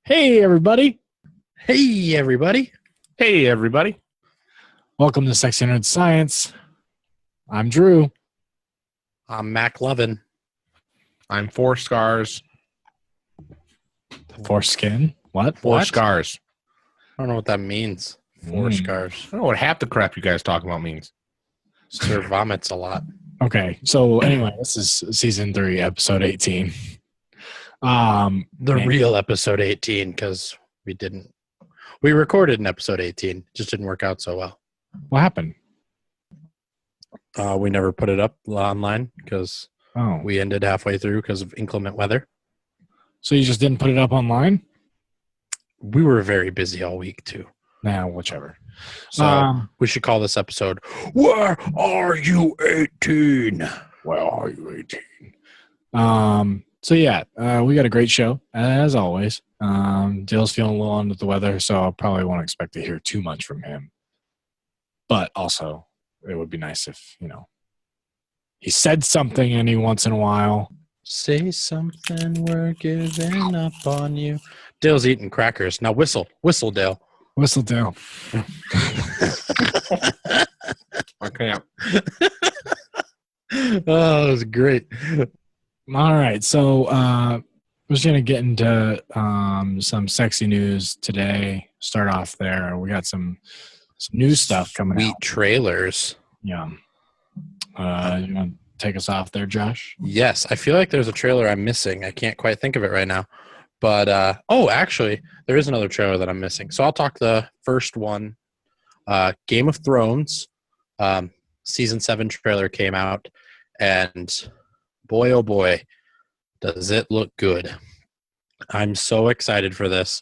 Hey, everybody. Hey, everybody. Hey, everybody. Welcome to SexyNerdScience. I'm Drew. I'm Mac Lovin. I'm Four Scars. Foreskin. What? Four What? Scars. I don't know what that means. Four scars. I don't know what half the crap you guys talk about means. Sir vomits a lot. Okay. So anyway, this is season 3, episode 18. Real episode 18, because we recorded in episode 18. Just didn't work out so well. What happened? We never put it up online because we ended halfway through because of inclement weather. So you just didn't put it up online? We were very busy all week too. Nah, whichever. So we should call this episode, Where Are You 18? Where are you 18? So yeah, we got a great show, as always. Dale's feeling a little under the weather, so I probably won't expect to hear too much from him. But also, it would be nice if, he said something any once in a while. Say something, we're giving up on you. Dale's eating crackers. Now whistle. Whistle, Dale. Whistle Dale. I can't. Oh, it was great. All right, so we're just going to get into some sexy news today. Start off there. We got some new stuff coming Sweet out. trailers. Yeah. You want to take us off there, Josh? Yes, I feel like there's a trailer I'm missing. I can't quite think of it right now. But, actually, there is another trailer that I'm missing. So I'll talk the first one. Game of Thrones, Season 7 trailer came out. And boy, oh boy, does it look good. I'm so excited for this.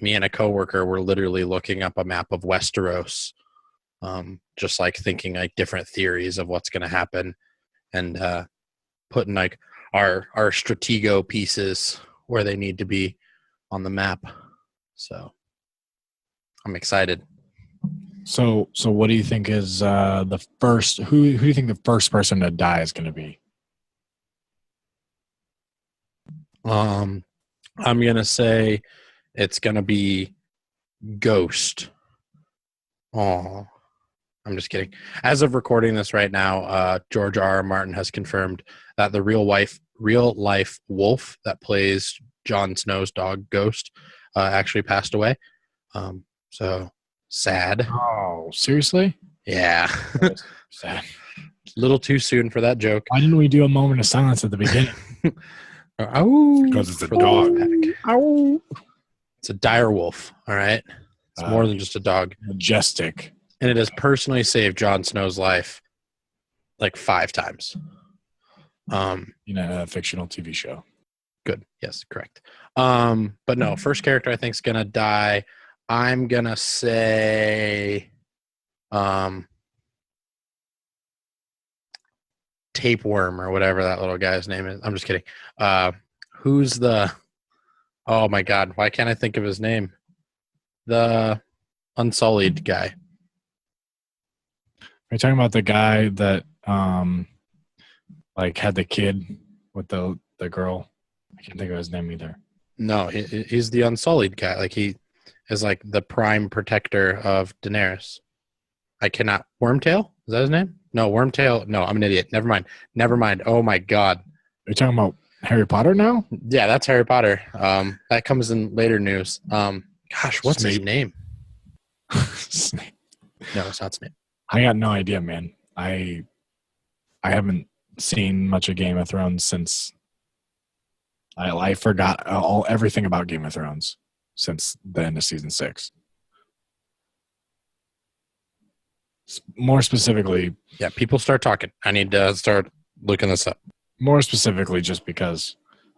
Me and a coworker were literally looking up a map of Westeros, just like thinking like different theories of what's going to happen and putting like our stratego pieces where they need to be on the map. So I'm excited. So what do you think is the first? Who do you think the first person to die is going to be? I'm gonna say it's gonna be Ghost. Oh, I'm just kidding. As of recording this right now, George R.R. Martin has confirmed that the real life wolf that plays Jon Snow's dog Ghost actually passed away. So sad. Oh, seriously? Yeah. Sad. A little too soon for that joke. Why didn't we do a moment of silence at the beginning? Because it's a dog. It's a dire wolf, all right? It's more than just a dog. Majestic. And it has personally saved Jon Snow's life like 5 times. In a fictional TV show. Good. Yes, correct. But no, first character I think is going to die. I'm going to say Tapeworm or whatever that little guy's name is. I'm just kidding. Who's the... Oh, my God. Why can't I think of his name? The Unsullied guy. Are you talking about the guy that had the kid with the girl? I can't think of his name either. No, he's the Unsullied guy. Like, he is like the prime protector of Daenerys. I cannot... Wormtail? Is that his name? No, Wormtail. No, I'm an idiot. Never mind. Oh, my God. Are you talking about Harry Potter now? Yeah, that's Harry Potter. That comes in later news. Gosh, what's his name? Snape. No, it's not Snape. I got no idea, man. I haven't seen much of Game of Thrones since I forgot everything about Game of Thrones since the end of season 6. More specifically, Yeah, people start talking. I need to start looking this up. more specifically, just because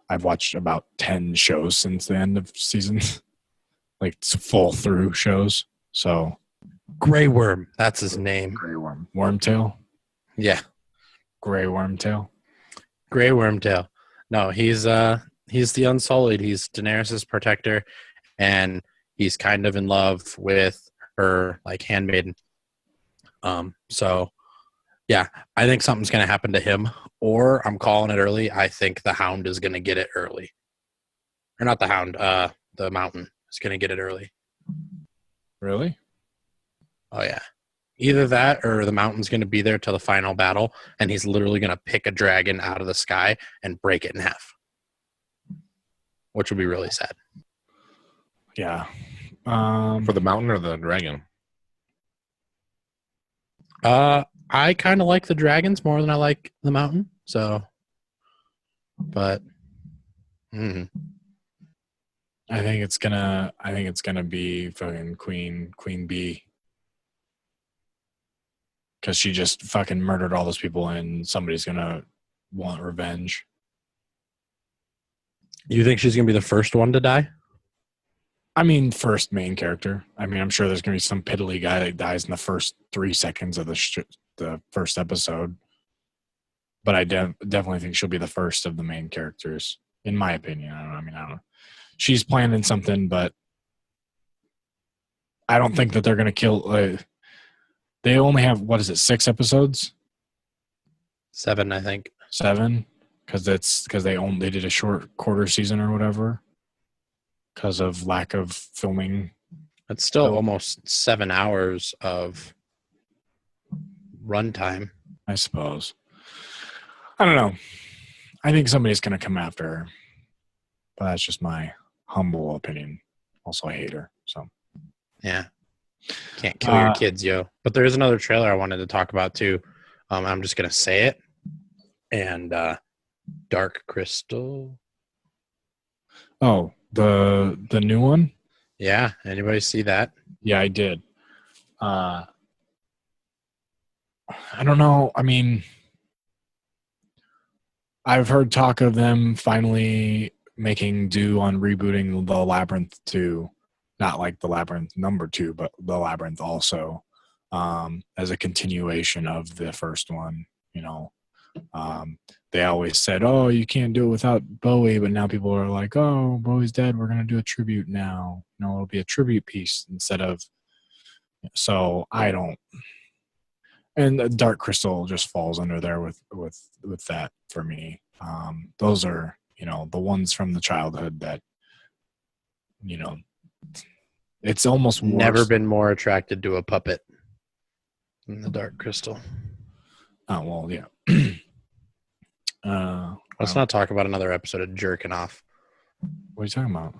I've watched about 10 shows since the end of season, like full through shows. So Grey Worm, that's his name. Grey Worm, Wormtail, Yeah, Grey Wormtail. Grey Wormtail. No, he's the Unsullied. He's Daenerys' protector, and he's kind of in love with her like handmaiden. So yeah, I think something's going to happen to him, or I'm calling it early. I think the Hound is going to get it early. Or not the Hound, the mountain is going to get it early. Really? Oh, yeah. Either that or the mountain's going to be there till the final battle, and he's literally going to pick a dragon out of the sky and break it in half, which would be really sad. Yeah. For the mountain or the dragon? I kind of like the dragons more than I like the mountain. So, but I think it's gonna be fucking Queen Bee. Because she just fucking murdered all those people and somebody's gonna want revenge. You think she's gonna be the first one to die? I mean, first main character. I mean, I'm sure there's gonna be some piddly guy that dies in the first 3 seconds of the first episode. But I definitely think she'll be the first of the main characters, in my opinion. I don't know. She's planning something, but I don't think that they're gonna kill. They only have, 6 episodes? 7, I think. 7? Because they did a short quarter season or whatever. Because of lack of filming. It's still almost 7 hours of runtime, I suppose. I don't know. I think somebody's going to come after her. But that's just my humble opinion. Also, I hate her. So, yeah. Can't kill your kids, yo. But there is another trailer I wanted to talk about, too. I'm just going to say it. And Dark Crystal. Oh, the new one? Yeah. Anybody see that? Yeah, I did. I don't know. I mean, I've heard talk of them finally making due on rebooting the Labyrinth 2. Not like the Labyrinth number 2, but the Labyrinth also, as a continuation of the first one. You know, they always said, "Oh, you can't do it without Bowie," but now people are like, "Oh, Bowie's dead. We're gonna do a tribute now. You know, it'll be a tribute piece instead of." So I don't. And Dark Crystal just falls under there with that for me. Those are, you know, the ones from the childhood that, you know, it's almost worse. Never been more attracted to a puppet than the Dark Crystal. Oh, well, yeah. Let's not talk about another episode of jerking off. What are you talking about?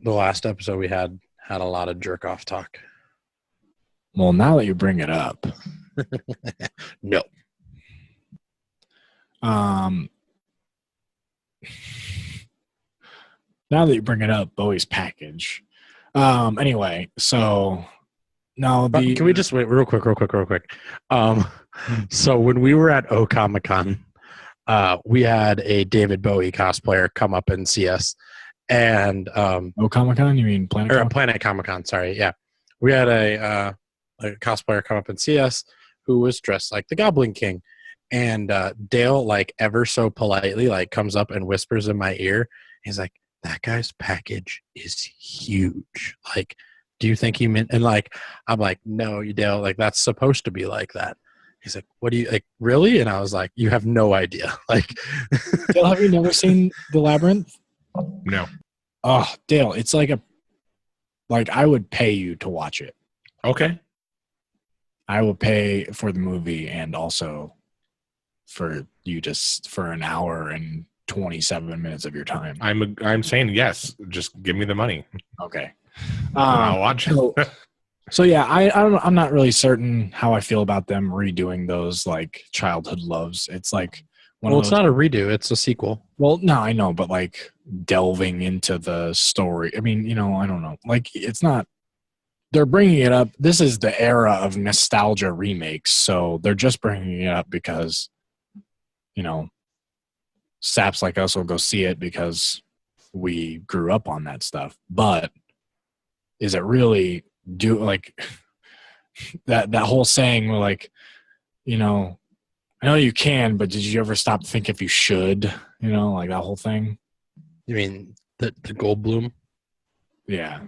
The last episode we had a lot of jerk off talk. Well, now that you bring it up. No. Now that you bring it up, Bowie's package. Anyway, so now Can we just wait real quick? So when we were at Comic-Con, we had a David Bowie cosplayer come up and see us, and Comic-Con? You mean Planet? Or Planet Comic-Con? Sorry, yeah. We had a cosplayer come up and see us who was dressed like the Goblin King, and Dale, like ever so politely, like comes up and whispers in my ear. He's like, "That guy's package is huge. Like, do you think he meant?" And like, I'm like, "No, you Dale. Like, that's supposed to be like that." He's like, "What do you like? Really?" And I was like, "You have no idea." Like, Dale, have you never seen The Labyrinth? No. Oh, Dale, it's like I would pay you to watch it. Okay. I will pay for the movie and also for you just for an hour and 27 minutes of your time. I'm saying yes. Just give me the money. Okay. I'll watch it. So yeah, I don't know, I'm not really certain how I feel about them redoing those like childhood loves. It's like it's not a redo; it's a sequel. Well, no, I know, but like delving into the story. I mean, you know, I don't know. Like it's not. They're bringing it up. This is the era of nostalgia remakes, so they're just bringing it up because, you know, saps like us will go see it because we grew up on that stuff. But is it really like that whole saying where like, you know, I know you can, but did you ever stop to think if you should? You know, like that whole thing. You mean the Goldblum? Yeah.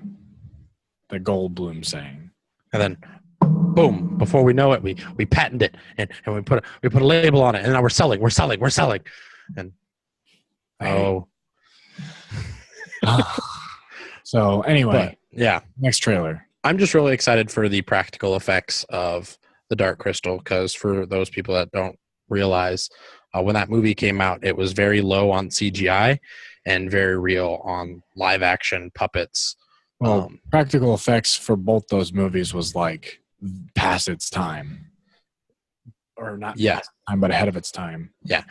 The Goldblum saying. And then boom, before we know it, we patent it and we put a label on it, and now we're selling. And So anyway, But yeah, next trailer. I'm just really excited for the practical effects of the Dark Crystal, because for those people that don't realize, when that movie came out, it was very low on CGI and very real on live action puppets. Well, practical effects for both those movies was like past its time, or not Yeah. past its time, but ahead of its time. Yeah.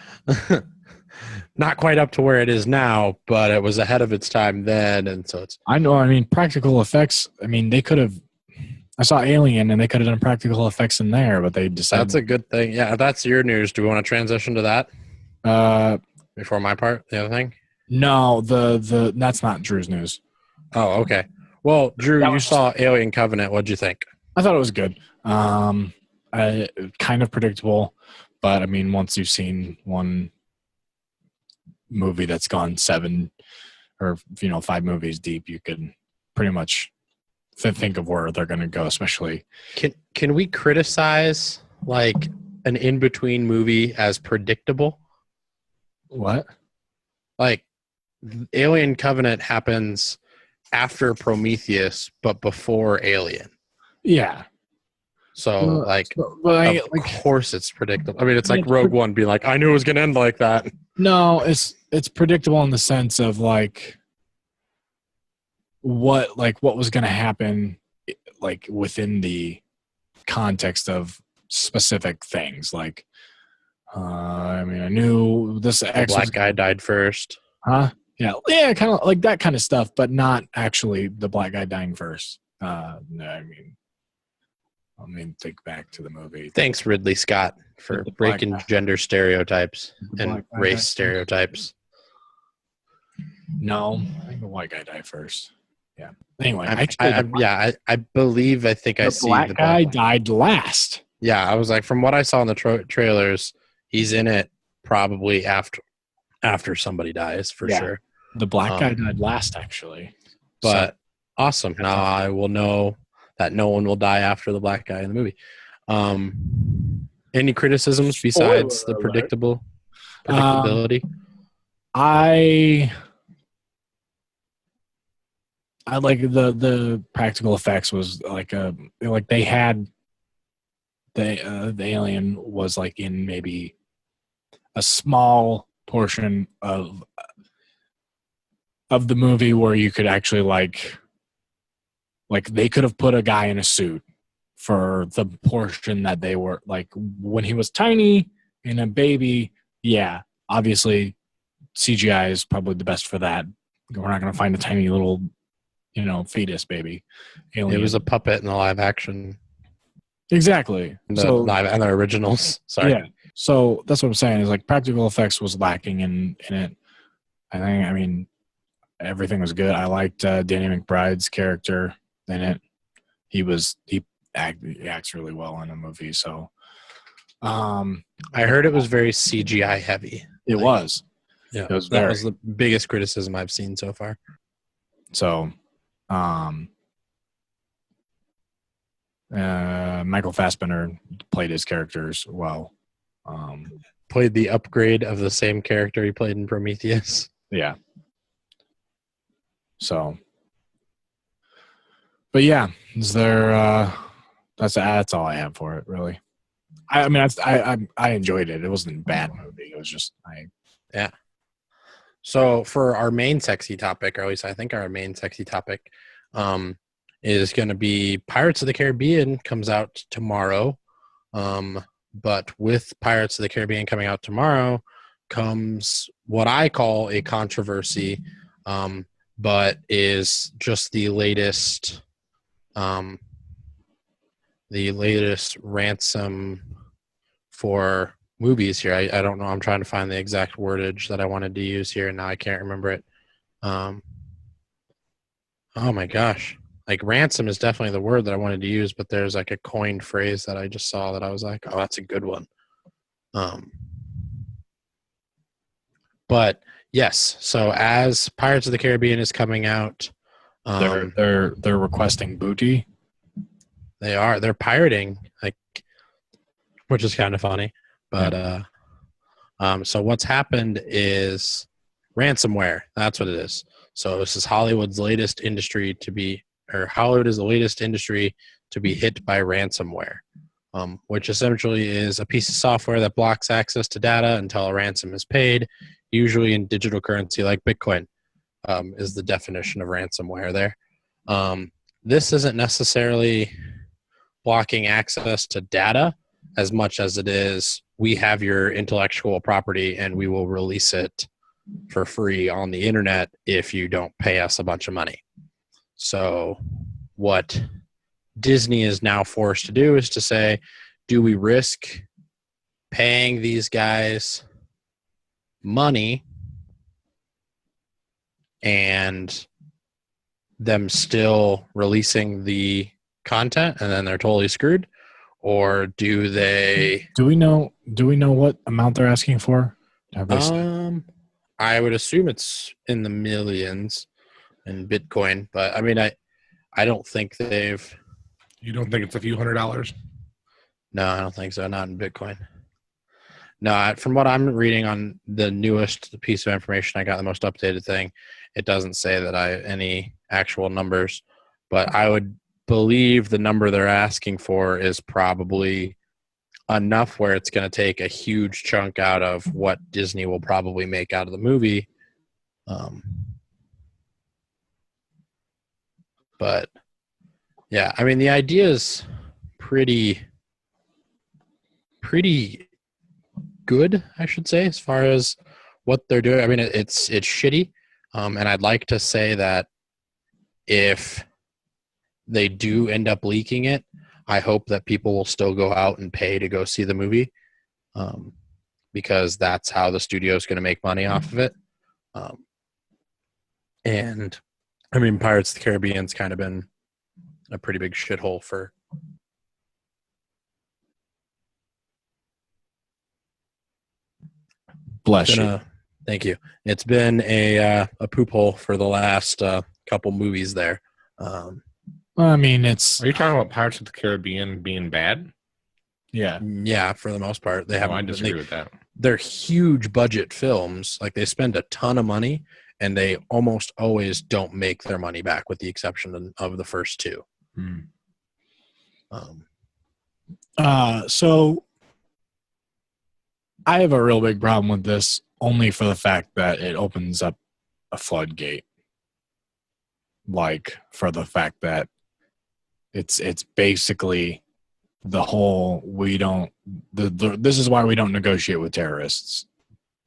Not quite up to where it is now, but it was ahead of its time then. And so it's, I know. I mean, practical effects. I mean, they could have. I saw Alien, and they could have done practical effects in there, but they decided. that's a good thing. Yeah, that's your news. Do we want to transition to that before my part? The other thing? No, the that's not Drew's news. Oh, okay. Well, Drew, That you was- saw Alien Covenant. What'd you think? I thought it was good. Kind of predictable, but I mean, once you've seen one movie that's gone 7 or 5 movies deep, you can pretty much think of where they're going to go. Especially, Can we criticize like an in-between movie as predictable? what? Like Alien Covenant happens after Prometheus, but before Alien. Yeah. So But of course it's predictable. I mean, it's like Rogue One being like, I knew it was going to end like that. no, it's predictable in the sense of like what was going to happen, like within the context of specific things. Like, I mean, I knew this The X black was, guy died first. huh? Yeah, kind of like that kind of stuff, but not actually the black guy dying first. No, I mean, think back to the movie. Thanks, Ridley Scott, for The black breaking guy. gender stereotypes The and black guy race died stereotypes. No, I think the white guy died first. Yeah. Anyway, I think I the see black the guy black. died last. Yeah, I was like, from what I saw in the trailers, he's in it probably after somebody dies for Yeah. sure. The black guy Um, died last, actually. But awesome. Now I will know that no one will die after the black guy in the movie. Any criticisms besides Spoiler the alert. predictability? I like the practical effects was like they had the alien was like in maybe a small portion of the movie where you could actually like they could have put a guy in a suit for the portion that they were like when he was tiny and a baby. Yeah, obviously CGI is probably the best for that. We're not going to find a tiny little fetus baby alien. It was a puppet in the live action. Exactly. The So live and the originals. Sorry. yeah. So that's what I'm saying is like practical effects was lacking in it. I mean everything was good. I liked Danny McBride's character in it. He acts really well in the movie. So I heard it was very CGI heavy. it was. Yeah, It was that very. was the biggest criticism I've seen so far. So Michael Fassbender played his characters well. Played the upgrade of the same character he played in Prometheus. Yeah. So, but yeah, is there? That's all I have for it, really. I mean, I enjoyed it. It wasn't a bad movie. It was just So for our main sexy topic, or at least I think our main sexy topic, is going to be Pirates of the Caribbean comes out tomorrow. But with Pirates of the Caribbean coming out tomorrow comes what I call a controversy, but is just the latest ransom for movies here. I don't know. I'm trying to find the exact wordage that I wanted to use here, and now I can't remember it. Oh my gosh. Like ransom is definitely the word that I wanted to use, but there's like a coined phrase that I just saw that I was like, oh, that's a good one. But yes, so as Pirates of the Caribbean is coming out, they're requesting booty. they're pirating, like, which is kind of funny. But so what's happened is ransomware. That's what it is. So this is Hollywood's latest industry to be, or Hollywood is the latest industry to be hit by ransomware, which essentially is a piece of software that blocks access to data until a ransom is paid, usually in digital currency like Bitcoin, is the definition of ransomware there. This isn't necessarily blocking access to data as much as it is, we have your intellectual property and we will release it for free on the internet if you don't pay us a bunch of money. So what Disney is now forced to do is to say, do we risk paying these guys money and them still releasing the content and then they're totally screwed? Or do they... Do we know what amount they're asking for? Have they said? I would assume it's in the millions in Bitcoin, but I mean, I don't think they've... You don't think it's a few $100s? No, I don't think so. Not in Bitcoin. No, from what I'm reading on the newest piece of information, I got the most updated thing. It doesn't say that any actual numbers, but I would believe the number they're asking for is probably enough where it's going to take a huge chunk out of what Disney will probably make out of the movie. But yeah, I mean, the idea is pretty good, I should say, as far as what they're doing. I mean, it's shitty. And I'd like to say that if they do end up leaking it, I hope that people will still go out and pay to go see the movie, because that's how the studio is going to make money off of it. And I mean, Pirates of the Caribbean's kind of been a pretty big shithole for... Bless you. Thank you. It's been a poop hole for the last couple movies there. I mean, it's... Are you talking about Pirates of the Caribbean being bad? Yeah, for the most part. They haven't. I disagree with that. They're huge budget films. Like, they spend a ton of money, and they almost always don't make their money back, with the exception of the first two. So I have a real big problem with this, only for the fact that it opens up a floodgate. Like, for the fact that it's basically the whole this is why we don't negotiate with terrorists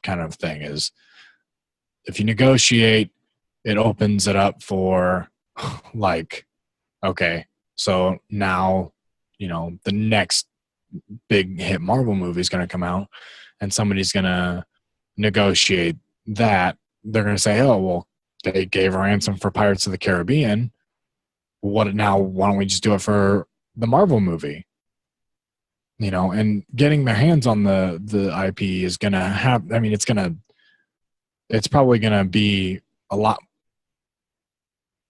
kind of thing. Is if you negotiate, it opens it up for, like, okay, so now, the next big hit Marvel movie is going to come out and somebody's going to negotiate that. They're going to say, oh, well, they gave a ransom for Pirates of the Caribbean. Why don't we just do it for the Marvel movie? And getting their hands on the IP is going to have, I mean, it's probably going to be a lot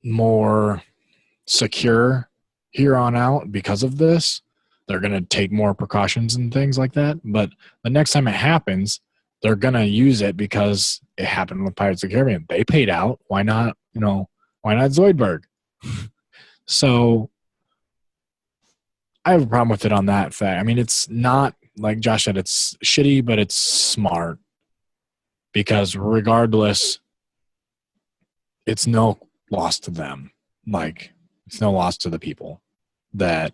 more secure here on out because of this. They're going to take more precautions and things like that. But the next time it happens, they're going to use it because it happened with Pirates of the Caribbean. They paid out. Why not, why not Zoidberg? So I have a problem with it on that fact. I mean, it's not, like Josh said, it's shitty, but it's smart. Because regardless, it's no loss to them. Like, it's no loss to the people that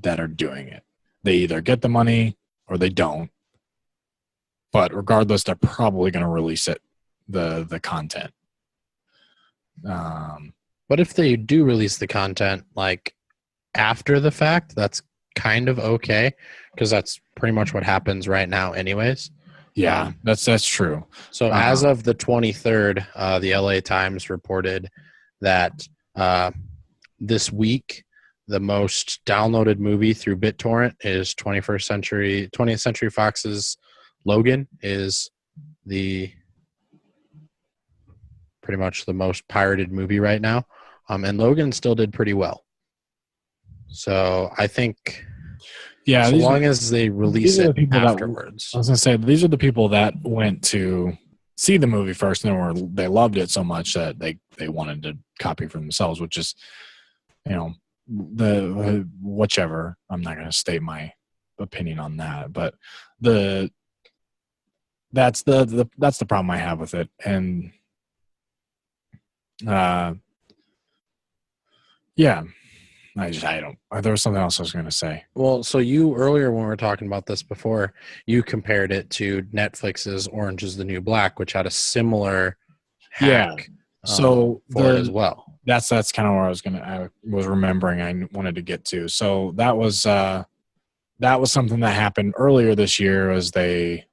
are doing it. They either get the money or they don't. But regardless, they're probably going to release it, the content. But if they do release the content, like, after the fact, that's kind of okay, because that's pretty much what happens right now anyways. Yeah, that's true. So as of the 23rd, the LA Times reported that this week, the most downloaded movie through BitTorrent is 20th Century Fox's Logan is pretty much the most pirated movie right now. And Logan still did pretty well. So I think, yeah, as long as they release it afterwards. I was going to say, these are the people that went to see the movie first, and they loved it so much that they wanted to copy for themselves, which is, the whichever. I'm not going to state my opinion on that, but that's the problem I have with it. And yeah, I don't. There was something else I was going to say. Well, so you earlier when we were talking about this before, you compared it to Netflix's Orange is the New Black, which had a similar hack. So for it as well. That's kind of where I was remembering I wanted to get to. So that was something that happened earlier this year. Was they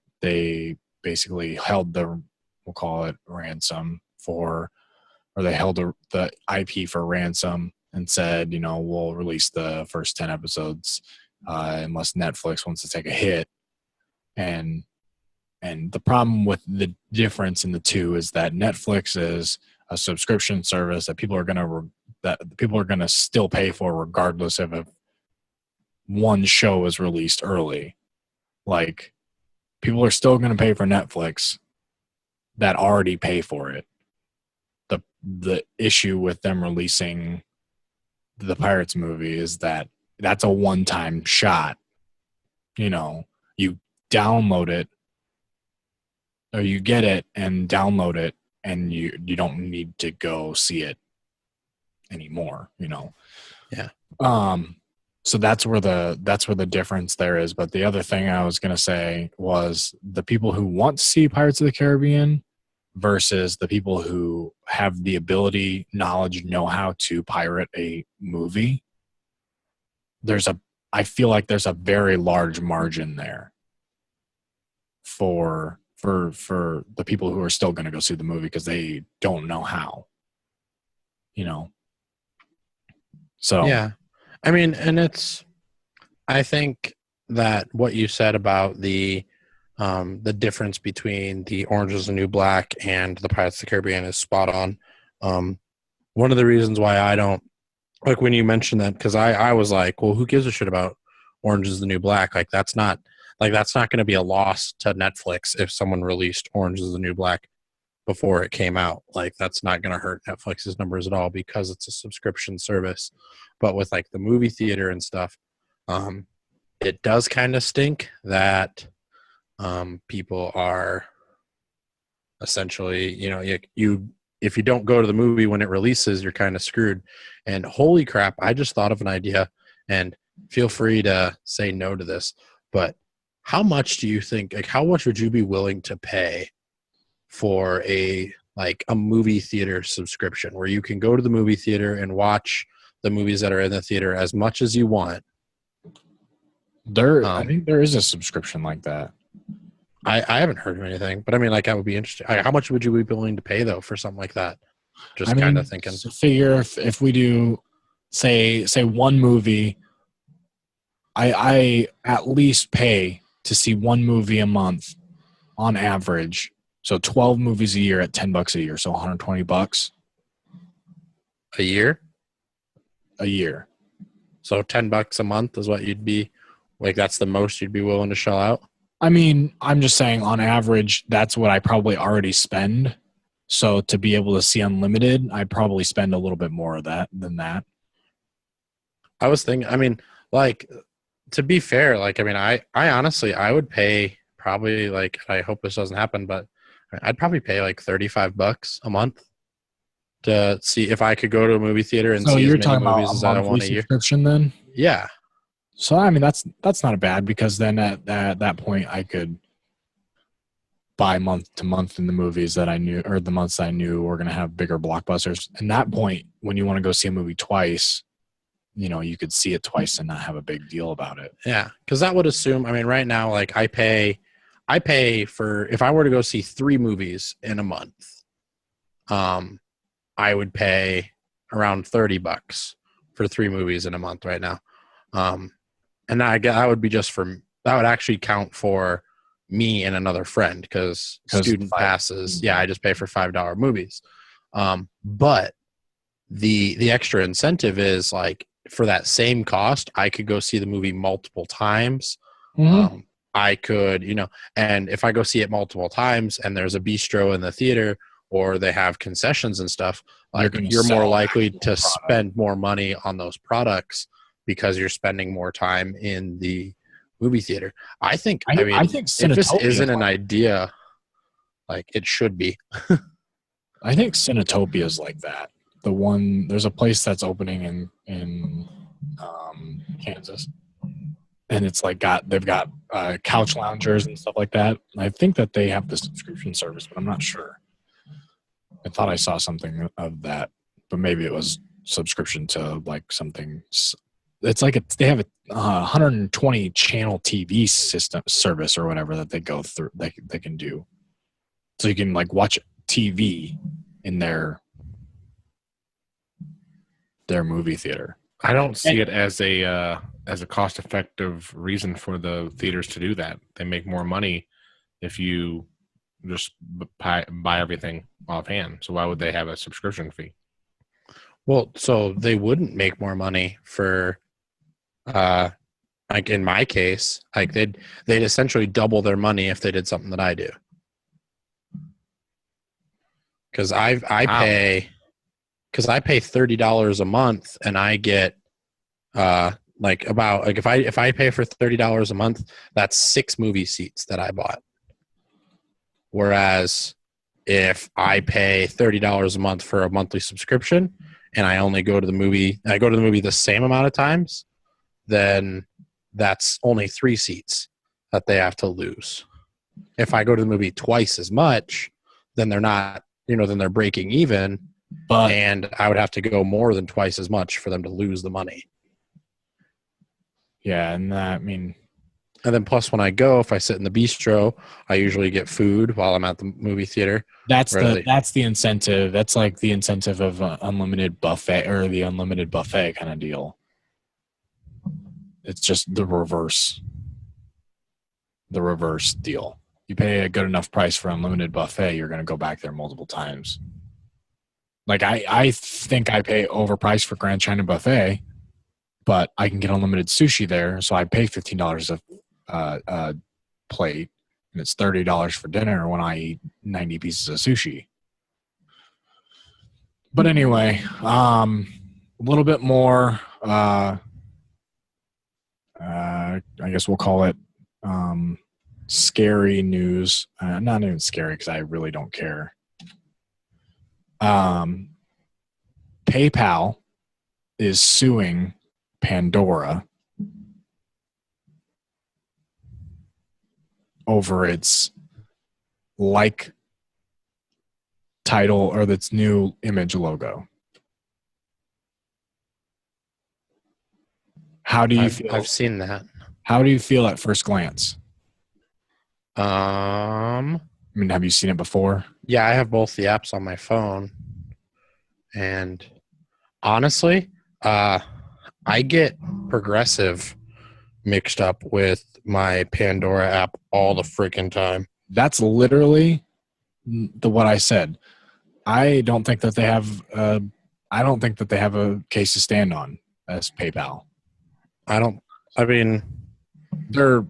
basically held we'll call it ransom they held the IP for ransom and said, we'll release the first 10 episodes unless Netflix wants to take a hit. And the problem with the difference in the two is that Netflix is a subscription service that people are going to still pay for regardless of if one show is released early. Like, people are still going to pay for Netflix that already pay for it. The issue with them releasing the Pirates movie is that that's a one-time shot. You download it, or you get it and download it, and you don't need to go see it anymore. Yeah. So that's where the difference there is. But the other thing I was going to say was the people who want to see Pirates of the Caribbean versus the people who have the ability, knowledge, know-how to pirate a movie. I feel like there's a very large margin there for the people who are still going to go see the movie because they don't know how. So yeah. I mean, and I think that what you said about the difference between the Orange is the New Black and the Pirates of the Caribbean is spot on. One of the reasons why I don't, like when you mentioned that, because I was like, well, who gives a shit about Orange is the New Black? That's not going to be a loss to Netflix if someone released Orange is the New Black before it came out. That's not going to hurt Netflix's numbers at all because it's a subscription service. But with the movie theater and stuff, it does kind of stink that people are essentially, if you don't go to the movie when it releases, you're kind of screwed. And holy crap, I just thought of an idea, and feel free to say no to this, but how much do you think, how much would you be willing to pay for a movie theater subscription where you can go to the movie theater and watch the movies that are in the theater as much as you want? I think there is a subscription like that. I haven't heard of anything, but I mean, I would be interested. How much would you be willing to pay though for something like that? Just kind of thinking. So figure if we do say one movie, I at least pay to see one movie a month on average. So 12 movies a year at $10 a year, so $120 a year. A year. So $10 a month is what you'd be that's the most you'd be willing to shell out. I mean, I'm just saying on average, that's what I probably already spend. So to be able to see unlimited, I'd probably spend a little bit more of that than that. I was thinking, I mean, to be fair, I honestly, I would pay probably I hope this doesn't happen, but I'd probably pay $35 a month to see if I could go to a movie theater and see as many movies as I want a year. Subscription then? Yeah. So I mean that's not bad because then at that point I could buy month to month in the movies that I knew, or the months I knew were going to have bigger blockbusters. And that point, when you want to go see a movie twice, you could see it twice and not have a big deal about it. Yeah, because that would assume. I mean, right now, I pay for, if I were to go see 3 movies in a month, I would pay around $30 for 3 movies in a month right now. And that would be that would actually count for me and another friend because student passes. Yeah, I just pay for $5 movies. But the extra incentive is for that same cost, I could go see the movie multiple times. Mm-hmm. I could, and if I go see it multiple times and there's a bistro in the theater or they have concessions and stuff, like you're more likely to spend more money on those products because you're spending more time in the movie theater. I think I think if this Cinetopia isn't an idea, like it should be. I think Cinetopia is like that. There's a place that's opening in Kansas, and it's like they've got couch loungers and stuff like that. I think that they have the subscription service, but I'm not sure. I thought I saw something of that, but maybe it was subscription to like something. It's like they have a 120 channel TV system service or whatever that they go through. They can do, so you can like watch TV in their movie theater. I don't see it as a cost-effective reason for the theaters to do that. They make more money if you just buy everything offhand. So why would they have a subscription fee? Well, so they wouldn't make more money for, like in my case, like they'd essentially double their money if they did something that I do. Because I pay $30 a month and I get if I pay for $30 a month, that's 6 movie seats that I bought. Whereas if I pay $30 a month for a monthly subscription and I only go to the movie the same amount of times, then that's only 3 seats that they have to lose. If I go to the movie twice as much, then they're not, then they're breaking even. And I would have to go more than twice as much for them to lose the money. Yeah, and and then plus when I go, if I sit in the bistro, I usually get food while I'm at the movie theater. That's the incentive. That's like the incentive of unlimited buffet or the unlimited buffet kind of deal. It's just the reverse deal. You pay a good enough price for unlimited buffet, you're going to go back there multiple times. Like I think I pay overpriced for Grand China Buffet, but I can get unlimited sushi there, so I pay $15 a plate, and it's $30 for dinner when I eat 90 pieces of sushi. But anyway, a little bit more. I guess we'll call it scary news. Not even scary because I really don't care. PayPal is suing Pandora over its title or its new image logo. How do you feel? I've seen that. How do you feel at first glance? I mean, have you seen it before? Yeah, I have both the apps on my phone. And honestly, I get Progressive mixed up with my Pandora app all the freaking time. That's literally what I said. I don't think that they have a case to stand on as PayPal. They're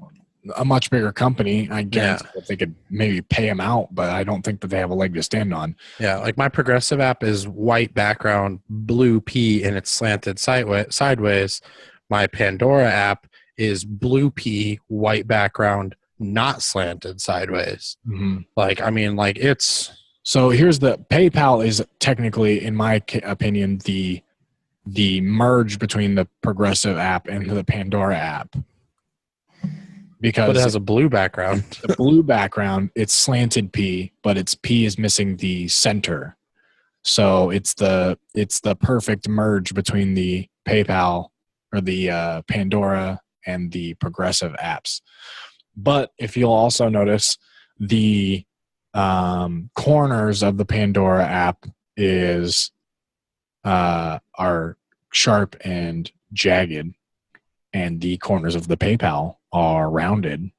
a much bigger company. I guess that they could maybe pay them out, but I don't think that they have a leg to stand on. Yeah, like my Progressive app is white background, blue P, and it's slanted sideways. My Pandora app is blue P, white background, not slanted sideways. Mm-hmm. So here's the PayPal is technically, in my opinion, the merge between the Progressive app and the Pandora app. But it has a blue background. The blue background, it's slanted P, but its P is missing the center. So it's the perfect merge between the PayPal or the Pandora and the Progressive apps. But if you'll also notice, the corners of the Pandora app are sharp and jagged, and the corners of the PayPal are rounded.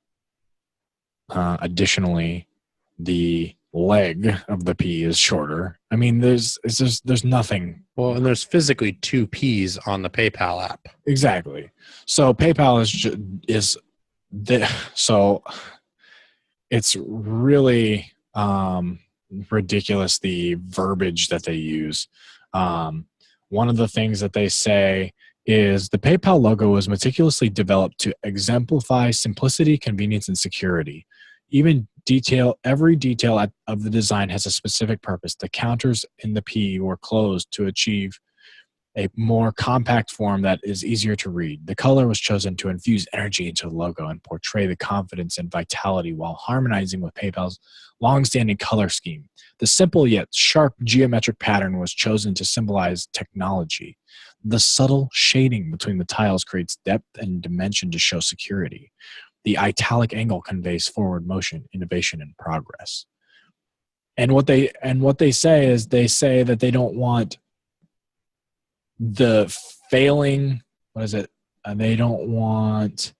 Additionally, the leg of the P is shorter. I mean, there's nothing. Well, and there's physically 2 P's on the PayPal app. Exactly. So PayPal is So it's really ridiculous, the verbiage that they use. One of the things that they say is the PayPal logo was meticulously developed to exemplify simplicity, convenience, and security. Every detail of the design has a specific purpose. The counters in the P were closed to achieve a more compact form that is easier to read. The color was chosen to infuse energy into the logo and portray the confidence and vitality while harmonizing with PayPal's long-standing color scheme. The simple yet sharp geometric pattern was chosen to symbolize technology. The subtle shading between the tiles creates depth and dimension to show security. The italic angle conveys forward motion, innovation, and progress. And what they say is they say that they don't want the failing, what is it? They don't want.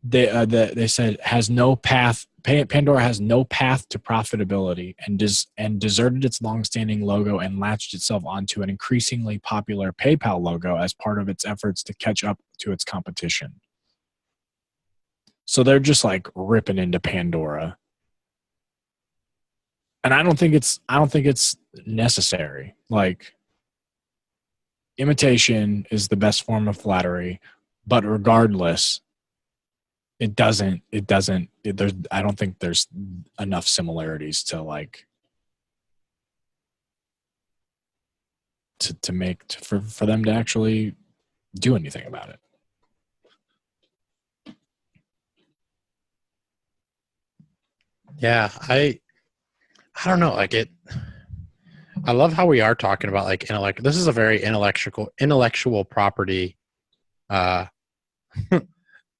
They said has no path. Pandora has no path to profitability, and deserted its long-standing logo and latched itself onto an increasingly popular PayPal logo as part of its efforts to catch up to its competition. So they're just like ripping into Pandora. And I don't think it's necessary. Like, imitation is the best form of flattery, but regardless, I don't think there's enough similarities to like for them to actually do anything about it. Yeah, I don't know. Like I love how we are talking about like intellect. This is a very intellectual property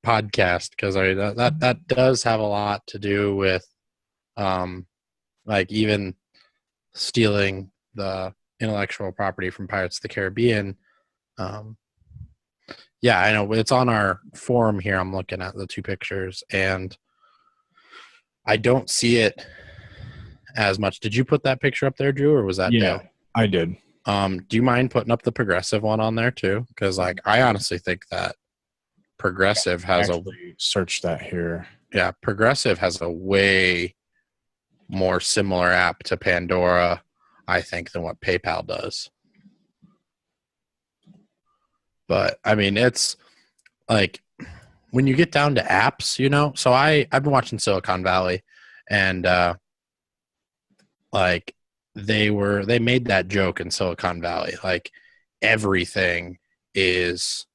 podcast, because that does have a lot to do with like even stealing the intellectual property from Pirates of the Caribbean. Yeah, I know it's on our forum here. I'm looking at the two pictures and I don't see it as much. Did you put that picture up there, Drew, or was that Dale? I did. Do you mind putting up the Progressive one on there too? Because like I honestly think that Progressive has search that here. Yeah, Progressive has a way more similar app to Pandora, I think, than what PayPal does. But I mean, it's like when you get down to apps, you know. So I've been watching Silicon Valley, and like they made that joke in Silicon Valley. Like everything is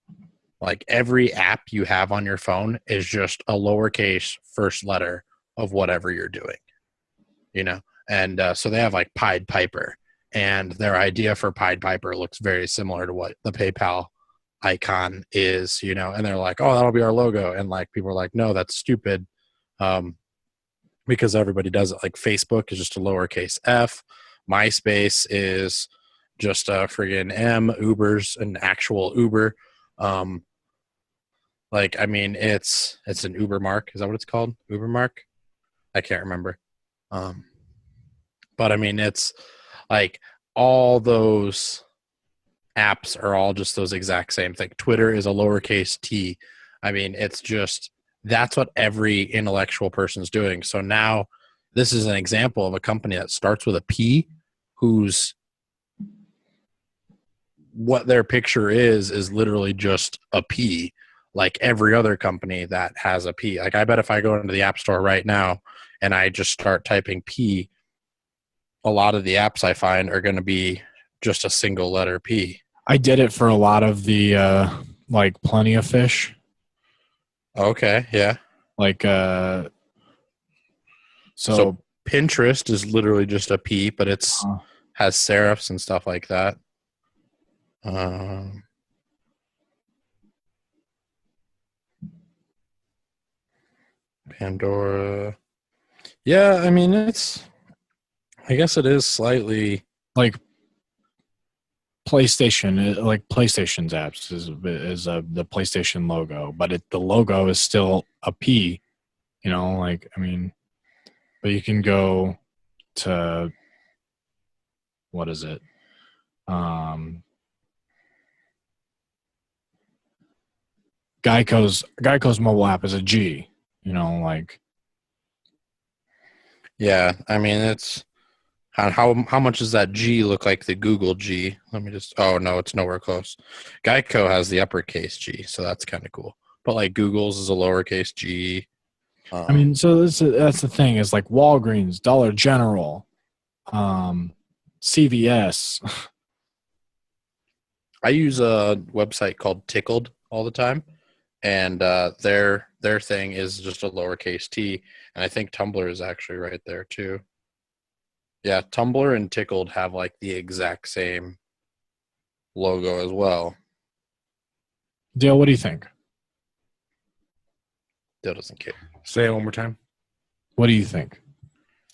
like every app you have on your phone is just a lowercase first letter of whatever you're doing, you know? And so they have like Pied Piper, and their idea for Pied Piper looks very similar to what the PayPal icon is, you know? And they're like, oh, that'll be our logo. And like people are like, no, that's stupid. Because everybody does it. Like Facebook is just a lowercase f. MySpace is just a friggin' M. Uber's an actual Uber. Like, I mean, it's an Uber mark. Is that what it's called? Uber mark? I can't remember. But I mean, it's like all those apps are all just those exact same thing. Twitter is a lowercase t. I mean, it's just, that's what every intellectual person's doing. So now this is an example of a company that starts with a P, whose what their picture is literally just a P, like every other company that has a P. Like I bet if I go into the App Store right now and I just start typing P, a lot of the apps I find are going to be just a single letter P. I did it for a lot of the like Plenty of Fish. Okay, yeah. Like so Pinterest is literally just a P, but it's has serifs and stuff like that. Pandora. Yeah, I mean I guess it is slightly like PlayStation, like PlayStation's apps is the PlayStation logo, but the logo is still a P, you know, like, I mean, but you can go to, what is it? Geico's mobile app is a G. You know, like Yeah, I mean it's how much does that G look like the Google G? Let me just. Oh no, it's nowhere close. Geico has the uppercase G, so that's kind of cool. But like Google's is a lowercase G. I mean, so that's the thing is like Walgreens, Dollar General, CVS. I use a website called Tickled all the time, and their thing is just a lowercase t, and I think Tumblr is actually right there too. Yeah, Tumblr and Tickled have like the exact same logo as well. Dale, what do you think? Dale doesn't care. Say it one more time What do you think?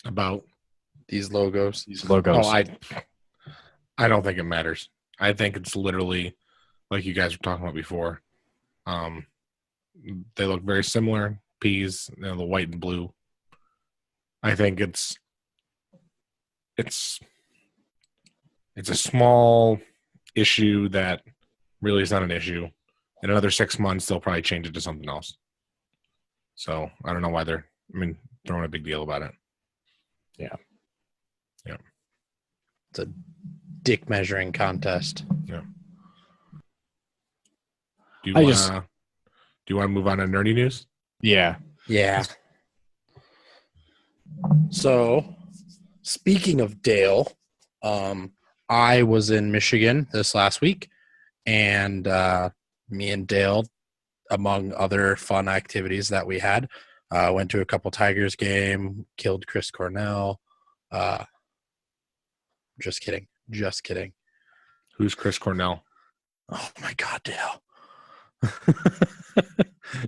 about. These logos. These logos. Oh, I don't think it matters. I think it's literally like you guys were talking about before. They look very similar. Peas, you know, the white and blue. I think it's a small issue that really is not an issue. In another 6 months, they'll probably change it to something else. So I don't know why they're throwing a big deal about it. Yeah. It's a dick measuring contest. Yeah. Do you want to move on to nerdy news? Yeah. Yeah. So, speaking of Dale, I was in Michigan this last week, and me and Dale, among other fun activities that we had, went to a couple Tigers game, killed Chris Cornell. Just kidding. Who's Chris Cornell? Oh my God, Dale.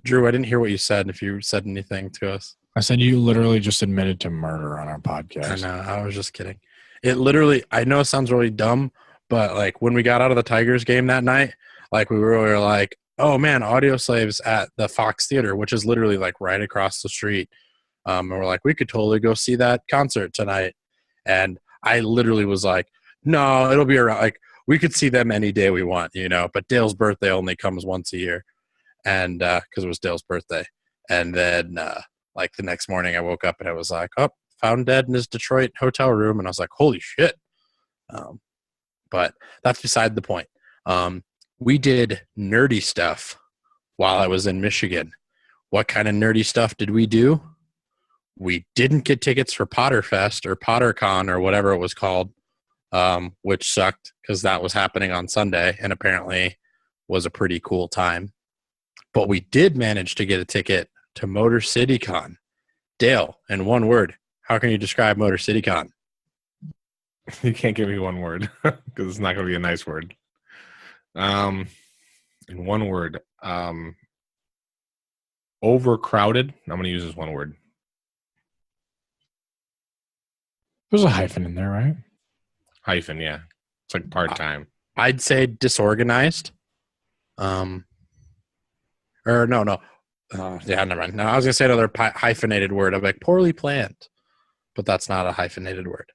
Drew, I didn't hear what you said. If you said anything to us, I said you literally just admitted to murder on our I podcast. know. I was just kidding. It literally, I know it sounds really dumb, but like when we got out of the Tigers game that night, like we were like, oh man, Audio Slaves at the Fox Theater, which is literally like right across the street. And we're like, we could totally go see that concert tonight. And I literally was like, no, it'll be around. Like we could see them any day we want, you know, but Dale's birthday only comes once a year. And because it was Dale's birthday. And then like the next morning I woke up and I was like, oh, found dead in his Detroit hotel room. And I was like, holy shit. But that's beside the point. We did nerdy stuff while I was in Michigan. What kind of nerdy stuff did we do? We didn't get tickets for Potterfest or PotterCon or whatever it was called, which sucked because that was happening on Sunday and apparently was a pretty cool time. But we did manage to get a ticket to Motor City Con. Dale, in one word, how can you describe Motor City Con? You can't give me one word because it's not going to be a nice word. In one word, overcrowded. I'm going to use this one word. There's a hyphen in there, right? Hyphen, yeah. It's like part-time. I'd say disorganized. Yeah, never mind. No, I was going to say another hyphenated word. I'm like poorly planned, but that's not a hyphenated word.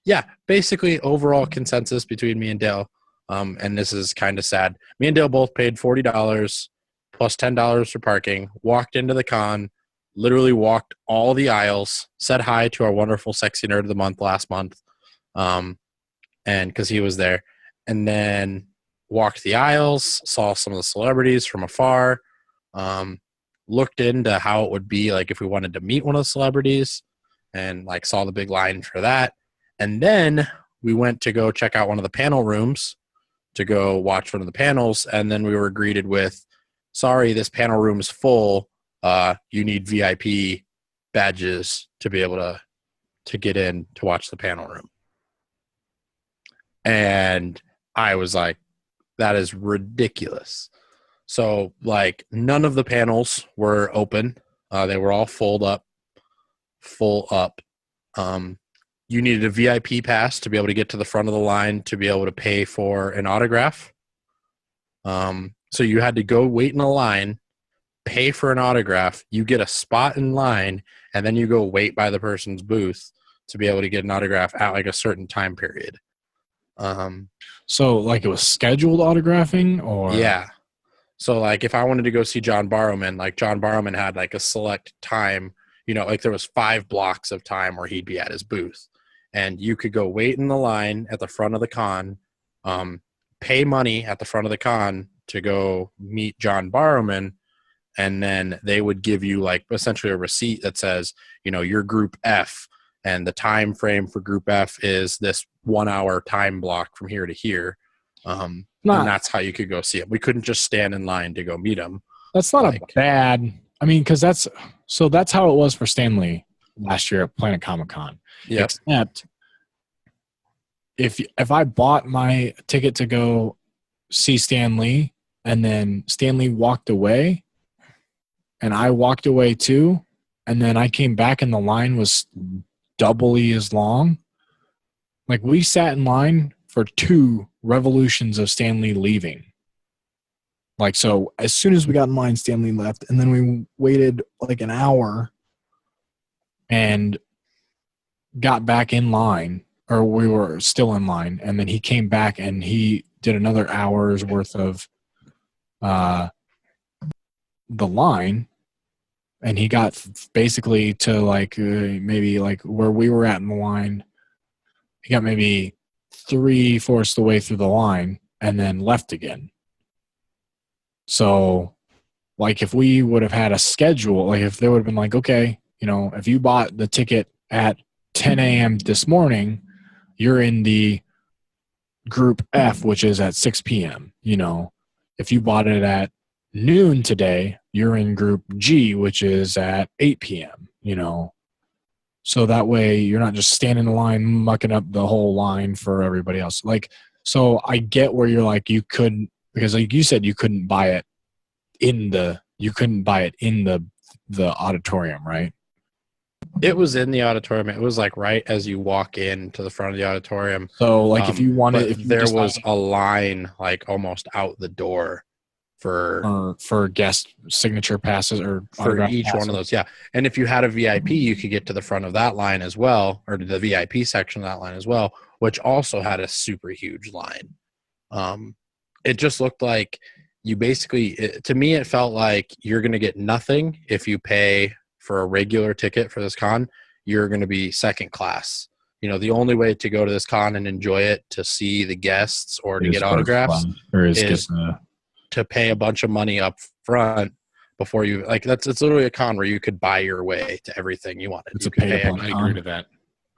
Yeah, basically overall consensus between me and Dale. And this is kind of sad. Me and Dale both paid $40 plus $10 for parking, walked into the con, literally walked all the aisles, said hi to our wonderful Sexy Nerd of the Month last month, and because he was there, and then walked the aisles, saw some of the celebrities from afar, looked into how it would be like if we wanted to meet one of the celebrities, and like saw the big line for that. And then we went to go check out one of the panel rooms to go watch one of the panels, and then we were greeted with, sorry, this panel room is full. You need VIP badges to be able to get in to watch the panel room. And I was like, that is ridiculous. So like none of the panels were open. They were all full up. You needed a VIP pass to be able to get to the front of the line to be able to pay for an autograph. So you had to go wait in a line, pay for an autograph, you get a spot in line, and then you go wait by the person's booth to be able to get an autograph at like a certain time period. So like it was scheduled autographing or? Yeah. So like if I wanted to go see John Barrowman, like John Barrowman had like a select time, like there was 5 blocks of time where he'd be at his booth, and you could go wait in the line at the front of the con, pay money at the front of the con to go meet John Barrowman, and then they would give you like essentially a receipt that says, you're group F, and the time frame for group F is this 1 hour time block from here to here. And that's how you could go see him. We couldn't just stand in line to go meet him. That's not a bad. I mean, because that's how it was for Stan Lee last year at Planet Comic Con. Yep. Except if I bought my ticket to go see Stan Lee, and then Stan Lee walked away, and I walked away too, and then I came back and the line was doubly as long. Like, we sat in line for 2 revolutions of Stan Lee leaving. Like, so as soon as we got in line, Stan Lee left, and then we waited like an hour and got back in line, or we were still in line, and then he came back and he did another hour's worth of the line, and he got basically to like maybe like where we were at in the line. He got maybe 3/4 the way through the line and then left again. So, like, if we would have had a schedule, like if there would have been like, okay, if you bought the ticket at 10 a.m. this morning, you're in the group F, which is at 6 p.m. If you bought it at noon today, you're in group G, which is at 8 p.m. So that way you're not just standing in line mucking up the whole line for everybody else. Like, so I get where you're like, you couldn't, because like you said, you couldn't buy it in the auditorium, right? It was in the auditorium. It was like right as you walk into the front of the auditorium. So like if you wanted, if there was a line like almost out the door for guest signature passes or for each passes. One of those. Yeah. And if you had a VIP, you could get to the front of that line as well, or to the VIP section of that line as well, which also had a super huge line. It just looked like you basically, to me, it felt like you're going to get nothing if you pay for a regular ticket for this con. You're going to be second class. The only way to go to this con and enjoy it, to see the guests or to get autographs, is to pay a bunch of money up front before you, like, it's literally a con where you could buy your way to everything you wanted. It's a pay. I agree to that.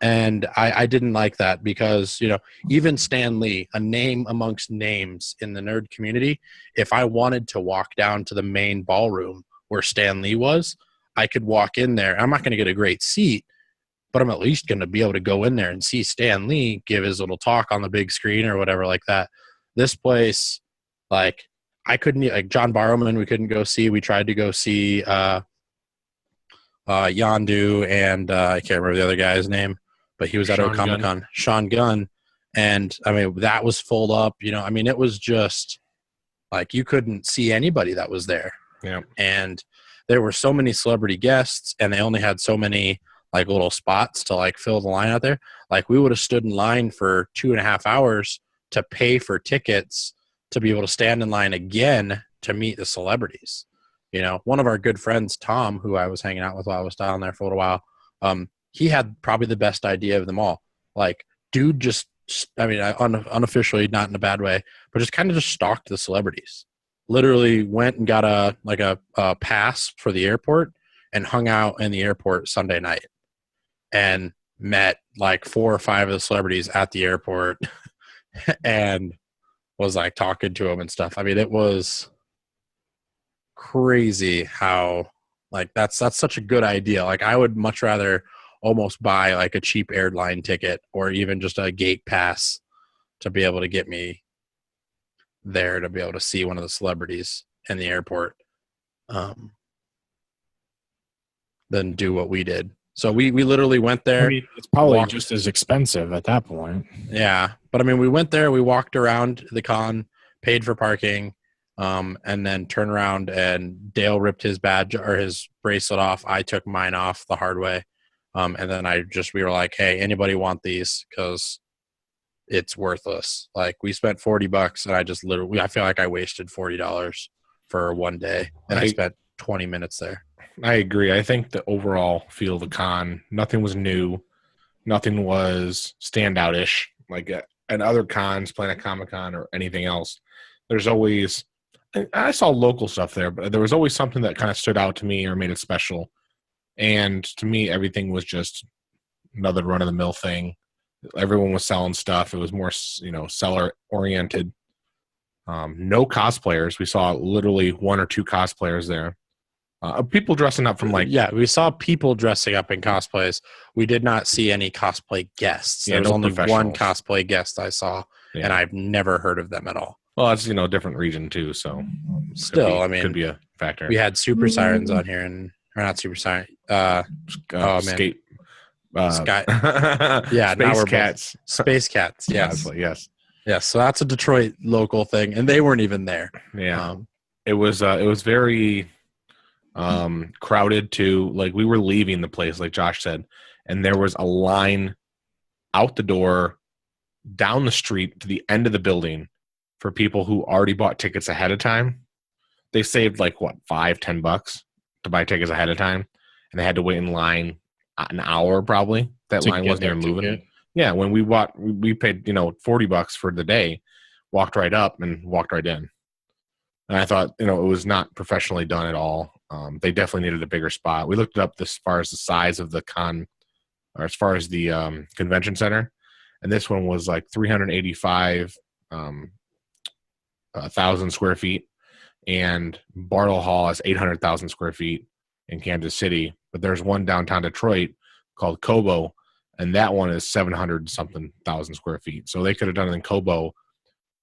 And I didn't like that because, even Stan Lee, a name amongst names in the nerd community, if I wanted to walk down to the main ballroom where Stan Lee was, I could walk in there. I'm not going to get a great seat, but I'm at least going to be able to go in there and see Stan Lee give his little talk on the big screen or whatever like that. This place, like, I couldn't, like, John Barrowman, we couldn't go see. We tried to go see Yondu and I can't remember the other guy's name, but he was at Comic Con, Sean Gunn. And I mean, that was full up, I mean, it was just like, you couldn't see anybody that was there. Yeah. And there were so many celebrity guests, and they only had so many like little spots to like fill the line out there. Like, we would have stood in line for 2.5 hours to pay for tickets to be able to stand in line again to meet the celebrities. One of our good friends, Tom, who I was hanging out with while I was down there for a little while, he had probably the best idea of them all. Like, dude, just, I mean, unofficially, not in a bad way, but just kind of just stalked the celebrities. Literally went and got a pass for the airport and hung out in the airport Sunday night and met like 4 or 5 of the celebrities at the airport and was like talking to them and stuff. I mean, it was crazy how, like, that's such a good idea. Like, I would much rather almost buy like a cheap airline ticket or even just a gate pass to be able to get me there to be able to see one of the celebrities in the airport than do what we did. So we literally went there. I mean, it's probably just as expensive at that point. Yeah. But I mean, we went there, we walked around the con, paid for parking, and then turned around and Dale ripped his badge or his bracelet off. I took mine off the hard way. And then we were like, hey, anybody want these? Because it's worthless. Like, we spent $40 and I feel like I wasted $40 for one day, and I spent 20 minutes there. I agree. I think the overall feel of the con, nothing was new, nothing was standout-ish. Like at other cons, Planet Comic-Con or anything else, there's always, I saw local stuff there, but there was always something that kind of stood out to me or made it special. And to me, everything was just another run-of-the-mill thing. Everyone was selling stuff. It was more, seller-oriented. No cosplayers. We saw literally 1 or 2 cosplayers there. People dressing up from we saw people dressing up in cosplays. We did not see any cosplay guests. There was only one cosplay guest I saw, and I've never heard of them at all. Well, it's a different region too, so still, could be a factor. We had Super Sirens on here, or not Super Siren. Skate. Sky. Yeah, Space Cats. Space Cats. Yes, yes. Yes. So that's a Detroit local thing, and they weren't even there. Yeah, it was very crowded too. Like we were leaving the place, like Josh said, and there was a line out the door, down the street to the end of the building for people who already bought tickets ahead of time. They saved like what, $5-10 to buy tickets ahead of time, and they had to wait in line an hour probably. That line wasn't even moving. Yeah, when we paid $40 for the day, walked right up and walked right in. And I thought, it was not professionally done at all. They definitely needed a bigger spot. We looked it up as far as the size of the con, or as far as the convention center, and this one was like 385,000 square feet, and Bartle Hall is 800,000 square feet in Kansas City. But there's one downtown Detroit called Cobo, and that one is 700-something thousand square feet. So they could have done it in Cobo,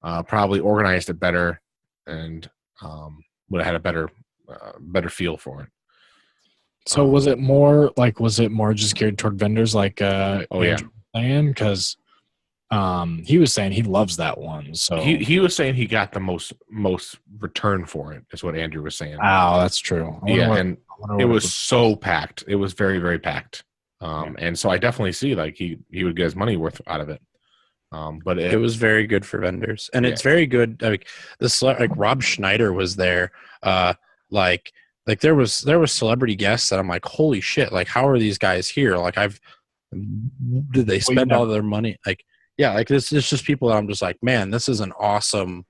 probably organized it better, and would have had a better feel for it. So was it more just geared toward vendors like Andrew was saying? Because he was saying he loves that one. So he was saying he got the most return for it, is what Andrew was saying. Oh, that's true. And it was so packed. It was very, very packed. And so I definitely see like he would get his money worth out of it. But it was very good for vendors, and it's very good. Like Rob Schneider was there. Like there was celebrity guests that I'm like, holy shit! Like, how are these guys here? Like, did they spend all their money? Like, yeah, like this is just people that I'm just like, man, this is an awesome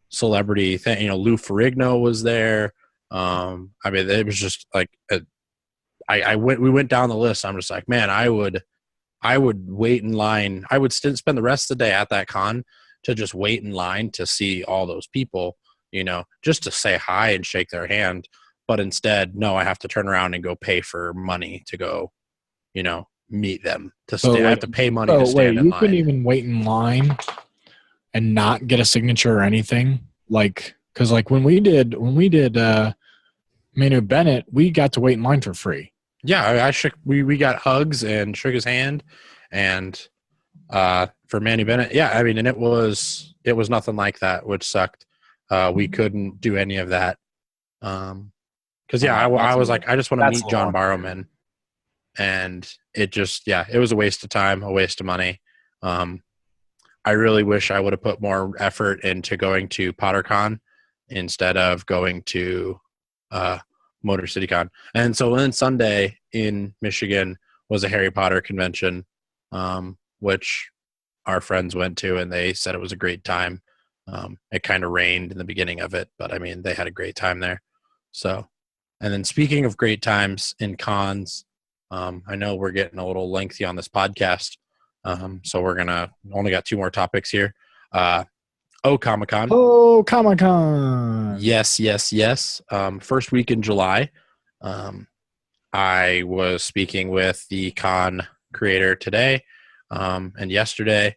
celebrity thing. Lou Ferrigno was there. I mean, it was just like we went down the list. I'm just like, man, I would wait in line. I would spend the rest of the day at that con to just wait in line to see all those people, just to say hi and shake their hand. But instead, no, I have to turn around and go pay for money to go, meet them. I have to pay money to stand in line. You couldn't even wait in line and not get a signature or anything? Because when we did Manu Bennett, we got to wait in line for free. Yeah, we got hugs and shook his hand, and for Manny Bennett, yeah, I mean, and it was nothing like that, which sucked. We couldn't do any of that, because I was like, I just want to meet John Barrowman, and it was a waste of time, a waste of money. I really wish I would have put more effort into going to PotterCon instead of going to Motor City Con. And so then Sunday in Michigan was a Harry Potter convention, which our friends went to, and they said it was a great time. It kind of rained in the beginning of it, but I mean, they had a great time there. So, and then speaking of great times in cons, I know we're getting a little lengthy on this podcast. So we're only got 2 more topics here. Comic-Con. Oh, Comic-Con. Yes. First week in July. I was speaking with the con creator today and yesterday.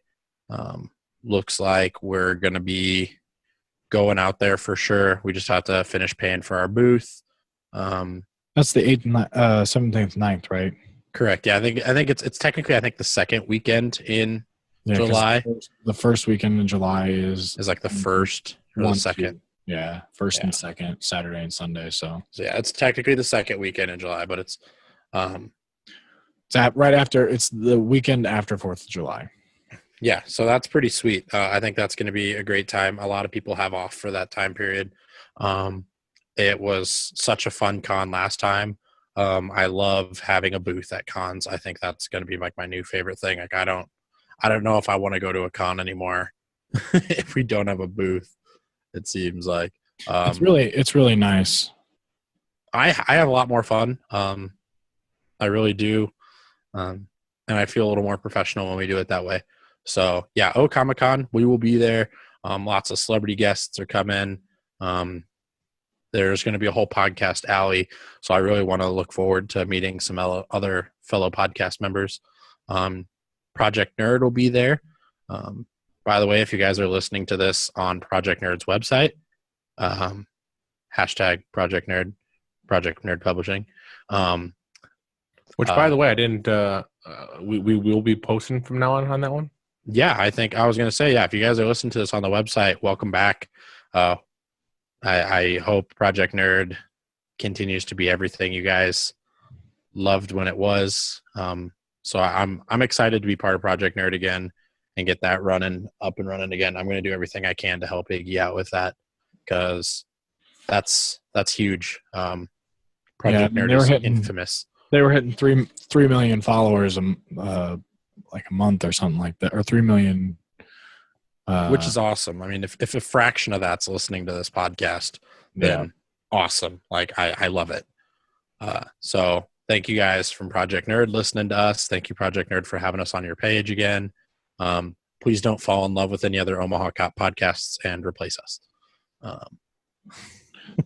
Looks like we're going to be going out there for sure. We just have to finish paying for our booth. That's the 8th, 17th, 9th, right? Correct. Yeah, I think it's technically the second weekend in July. The first weekend in July is like the first or the second. First and second, Saturday and Sunday. So yeah, it's technically the second weekend in July, but it's right after. It's the weekend after 4th of July. Yeah, so that's pretty sweet. I think that's going to be a great time. A lot of people have off for that time period. It was such a fun con last time. I love having a booth at cons. I think that's going to be like my new favorite thing. Like I don't know if I want to go to a con anymore if we don't have a booth. It seems like It's really nice. I have a lot more fun. I really do, and I feel a little more professional when we do it that way. So yeah, Comic Con, we will be there. Lots of celebrity guests are coming. There's going to be a whole podcast alley, so I really want to look forward to meeting some other fellow podcast members. Project Nerd will be there. By the way, if you guys are listening to this on Project Nerd's website, hashtag Project Nerd Publishing. Which, by the way, I didn't. We will be posting from now on that one. Yeah, I think I was going to say, yeah, if you guys are listening to this on the website, welcome back. I hope Project Nerd continues to be everything you guys loved when it was. So I'm excited to be part of Project Nerd again and get that up and running again. I'm going to do everything I can to help Iggy out with that because that's huge. Project Nerd is infamous. They were hitting 3 million followers like a month or something like that, or 3 million. Which is awesome. I mean, if a fraction of that's listening to this podcast, then awesome. Like I love it. So thank you guys from Project Nerd listening to us. Thank you, Project Nerd, for having us on your page again. Please don't fall in love with any other Omaha Cop podcasts and replace us.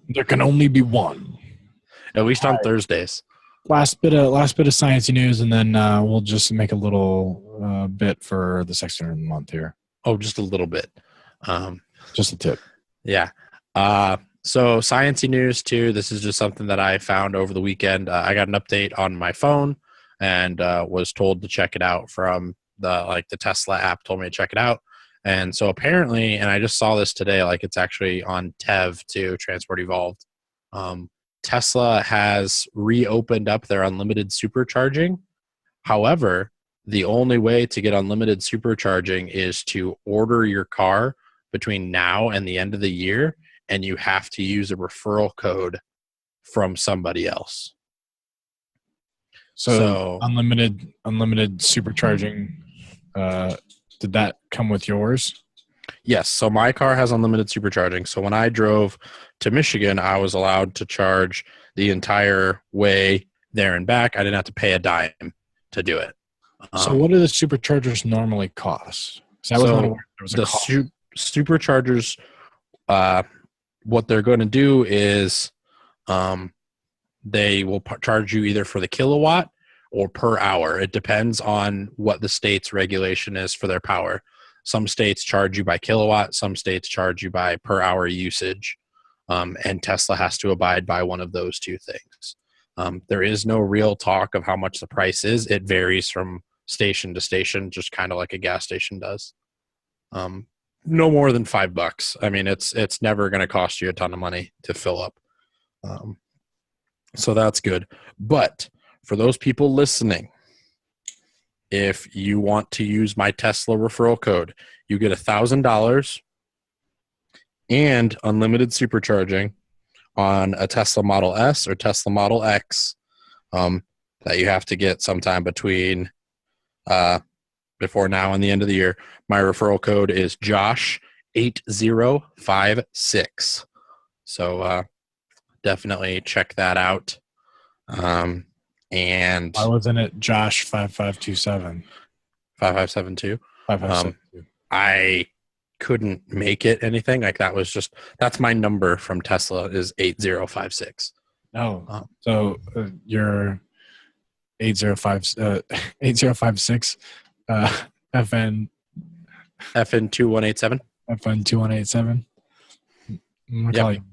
There can only be one. At least on Thursdays. Last bit of sciencey news, and then we'll just make a little bit for the Sexy Nerd of the month here. Oh, just a little bit. Just a tip. Yeah. So sciencey news too. This is just something that I found over the weekend. I got an update on my phone and was told to check it out from the Tesla app told me to check it out. And so apparently, and I just saw this today, like it's actually on TEV too, Transport Evolved. Tesla has reopened up their unlimited supercharging. However, the only way to get unlimited supercharging is to order your car between now and the end of the year, and you have to use a referral code from somebody else. So unlimited supercharging, did that come with yours? Yes. So my car has unlimited supercharging. So when I drove to Michigan, I was allowed to charge the entire way there and back. I didn't have to pay a dime to do it. So what do the superchargers normally cost? Superchargers, what they're going to do is they will charge you either for the kilowatt or per hour. It depends on what the state's regulation is for their power. Some states charge you by kilowatt. Some states charge you by per hour usage. And Tesla has to abide by one of those two things. There is no real talk of how much the price is. It varies from station to station, just kind of like a gas station does. No more than $5. I mean, it's never going to cost you a ton of money to fill up. So that's good. But for those people listening, if you want to use my Tesla referral code, you get $1,000 and unlimited supercharging on a Tesla Model S or Tesla Model X that you have to get sometime between before now and the end of the year. My referral code is Josh8056. So definitely check that out. And why wasn't it Josh 5527? 5572. 5572. I couldn't make it anything. Like that's my number from Tesla is 8056. Oh, so you're 8056 FN 2187. FN 2187. Yep.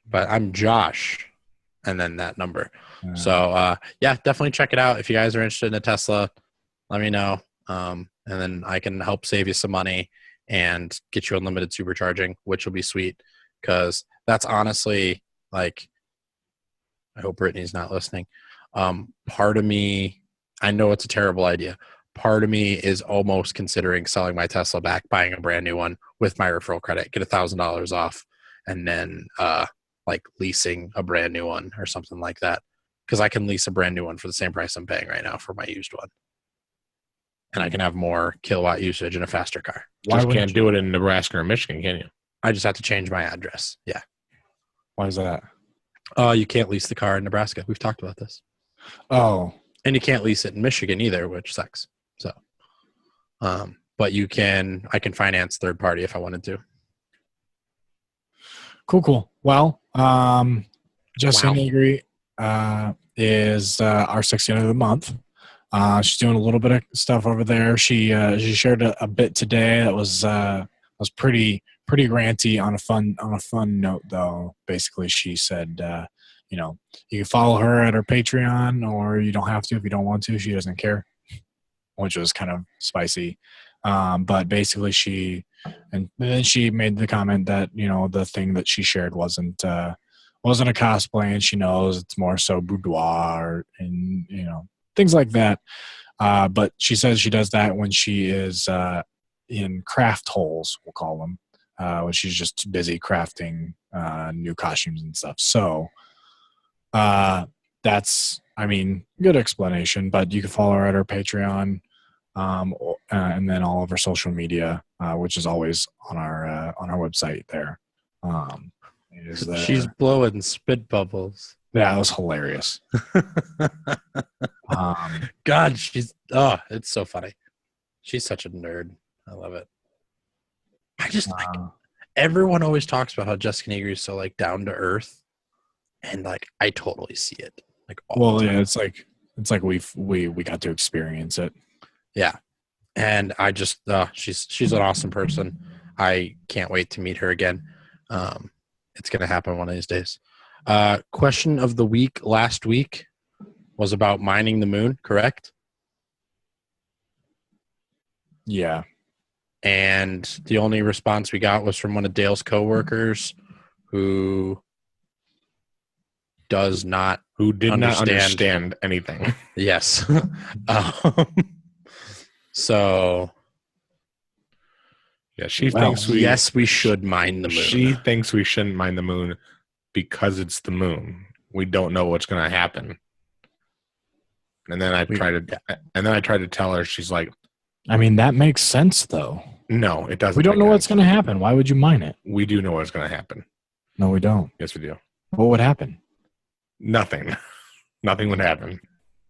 But I'm Josh and then that number. So yeah, definitely check it out. If you guys are interested in a Tesla, let me know. And then I can help save you some money and get you unlimited supercharging, which will be sweet. Because that's honestly, like, I hope Brittany's not listening. Part of me, I know it's a terrible idea. Part of me is almost considering selling my Tesla back, buying a brand new one with my referral credit, get $1,000 off, and then like leasing a brand new one or something like that. Because I can lease a brand new one for the same price I'm paying right now for my used one. And I can have more kilowatt usage and a faster car. Just can't do it in Nebraska or Michigan, can you? I just have to change my address. Yeah. Why is that? You can't lease the car in Nebraska. We've talked about this. Oh, And you can't lease it in Michigan either, which sucks. So, but I can finance third party if I wanted to. cool. Well, Jessica Negri is our 60th of the month. She's doing a little bit of stuff over there. She shared a bit today that was pretty ranty on a fun note though. Basically, she said, you can follow her at her Patreon, or you don't have to if you don't want to. She doesn't care, which was kind of spicy. But basically, and then she made the comment that the thing that she shared wasn't a cosplay, and she knows it's more so boudoir and things like that. But she says she does that when she is in craft holes, we'll call them, when she's just busy crafting new costumes and stuff. So that's, good explanation. But you can follow her at her Patreon, and then all of her social media, which is always on our website there. She's blowing spit bubbles. Yeah, that was hilarious. God, it's so funny. She's such a nerd. I love it. Everyone always talks about how Jessica Negri is so like down to earth, and like I totally see it. Like, it's like we got to experience it. Yeah, and I just she's an awesome person. I can't wait to meet her again. It's gonna happen one of these days. Question of the week last week was about mining the moon, correct? Yeah. And the only response we got was from one of Dale's coworkers who did not understand anything. Yes. So yeah, she thinks we should mine the moon. She thinks we shouldn't mine the moon because it's the moon. We don't know what's going to happen. And then I tried to tell her. She's like, that makes sense though. No, it doesn't. We don't know what's going to happen. Why would you mine it? We do know what's going to happen. No, we don't. Yes, we do. What would happen? Nothing. Nothing would happen.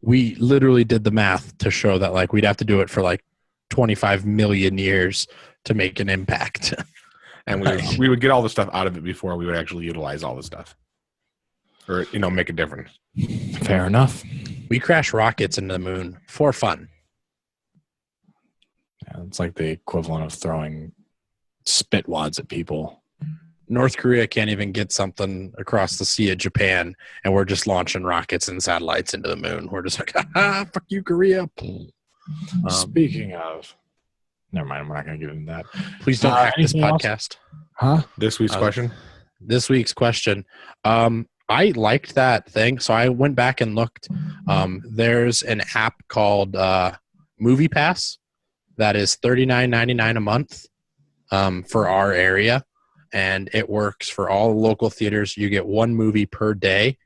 We literally did the math to show that like we'd have to do it for like 25 million years to make an impact. And we would get all the stuff out of it before we would actually utilize all the stuff. Or, make a difference. Fair enough. We crash rockets into the moon for fun. Yeah, it's like the equivalent of throwing spit wads at people. North Korea can't even get something across the Sea of Japan, and we're just launching rockets and satellites into the moon. We're just like, fuck you, Korea. Speaking of, never mind, we're not going to get into that. Please don't hack this podcast. Huh? This week's question? This week's question. I liked that thing, so I went back and looked. There's an app called Movie Pass that is $39.99 a month for our area, and it works for all local theaters. You get one movie per day,